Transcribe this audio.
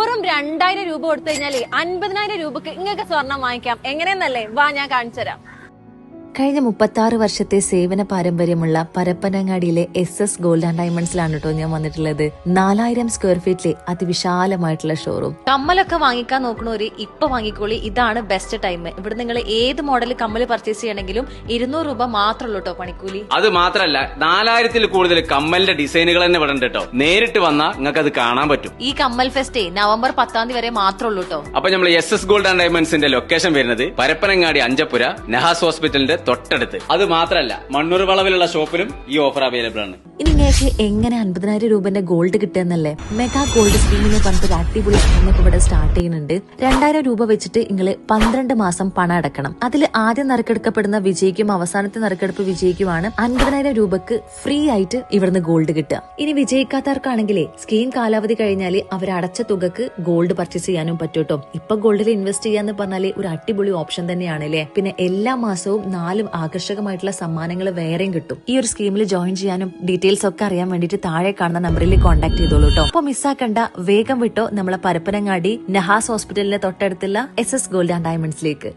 വെറും 2000 രൂപ കൊടുത്തു കഴിഞ്ഞാലേ 50,000 രൂപക്ക് ഇങ്ങക്ക് സ്വർണം വാങ്ങിക്കാം. എങ്ങനെയെന്നല്ലേ? വാ, ഞാൻ കാണിച്ചുതരാം. കഴിഞ്ഞ 36 വർഷത്തെ സേവന പാരമ്പര്യമുള്ള പരപ്പനങ്ങാടിയിലെ SS ഗോൾഡ് ആൻഡ് ഡയമണ്ട്സിലാണ് കേട്ടോ ഞാൻ വന്നിട്ടുള്ളത്. 4000 സ്ക്വയർ ഫീറ്റിലെ അതിവിശാലമായിട്ടുള്ള ഷോറൂം. കമ്മലൊക്കെ വാങ്ങിക്കാൻ നോക്കണോര് ഇപ്പൊ വാങ്ങിക്കോളി. ഇതാണ് ബെസ്റ്റ് ടൈം. ഇവിടെ നിങ്ങൾ ഏത് മോഡൽ കമ്മൽ പർച്ചേസ് ചെയ്യണമെങ്കിലും 200 രൂപ മാത്രമേ ഉള്ളൂ കേട്ടോ പണിക്കൂലി. അത് മാത്രല്ല 4000-ൽ കൂടുതൽ കമ്മലിന്റെ ഡിസൈനുകൾ തന്നെ ഇവിടെ ഉണ്ട് കേട്ടോ. നേരിട്ട് വന്നാൽ നിങ്ങൾക്ക് അത് കാണാൻ പറ്റും. ഈ കമ്മൽ ഫെസ്റ്റ് നവംബർ 10 വരെ മാത്രമേ ഉള്ളൂ കേട്ടോ. അപ്പൊ നമ്മൾ SS ഗോൾഡ് ആൻഡ് ഡയമണ്ട്സിന്റെ ലൊക്കേഷൻ വരുന്നത് പരപ്പനങ്ങാടി അഞ്ചപ്പുര നഹാസ് ഹോസ്പിറ്റലിന്റെ തൊട്ടടുത്ത്. അത് മാത്രല്ല മണ്ണൂർ വളവിലുള്ള ഷോപ്പിലും ഈ ഓഫർ അവൈലബിൾ ആണ്. ഇനി നിങ്ങൾക്ക് എങ്ങനെ 50,000 രൂപന്റെ ഗോൾഡ് കിട്ടുന്നല്ലേ? മെഗാ ഗോൾഡ് സ്കീമിനെ പറഞ്ഞിട്ട് അടിപൊളി സ്കീം ഇവിടെ സ്റ്റാർട്ട് ചെയ്യുന്നുണ്ട്. 2000 രൂപ വെച്ചിട്ട് നിങ്ങൾ 12 മാസം പണം അടക്കണം. അതിൽ ആദ്യം നറുക്കെടുക്കപ്പെടുന്ന വിജയിക്കും അവസാനത്തെ നറുക്കെടുപ്പ് വിജയിക്കുമാണ് 50,000 രൂപക്ക് ഫ്രീ ആയിട്ട് ഇവിടുന്ന് ഗോൾഡ് കിട്ടുക. ഇനി വിജയിക്കാത്തവർക്കാണെങ്കിലേ സ്കീം കാലാവധി കഴിഞ്ഞാൽ അവർ അടച്ച തുകക്ക് ഗോൾഡ് പർച്ചേസ് ചെയ്യാനും പറ്റൂട്ടോ. ഇപ്പൊ ഗോൾഡിൽ ഇൻവെസ്റ്റ് ചെയ്യാന്ന് പറഞ്ഞാല് ഒരു അടിപൊളി ഓപ്ഷൻ തന്നെയാണ് അല്ലേ? പിന്നെ എല്ലാ മാസവും 4 ആകർഷകമായിട്ടുള്ള സമ്മാനങ്ങൾ വേറെയും കിട്ടും. ഈ ഒരു സ്കീമിൽ ജോയിൻ ചെയ്യാനും ഡീറ്റെയിൽസ് ഒക്കെ അറിയാൻ വേണ്ടിയിട്ട് താഴെ കാണുന്ന നമ്പറിൽ കോൺടാക്ട് ചെയ്തോളൂ കേട്ടോ. അപ്പൊ മിസ്സാക്കണ്ട, വേഗം വിട്ടോ നമ്മളെ പരപ്പനങ്ങാടി നഹാസ് ഹോസ്പിറ്റലിന്റെ തൊട്ടടുത്തുള്ള SS ഗോൾഡ് ആൻഡ് ഡയമണ്ട്സിലേക്ക്.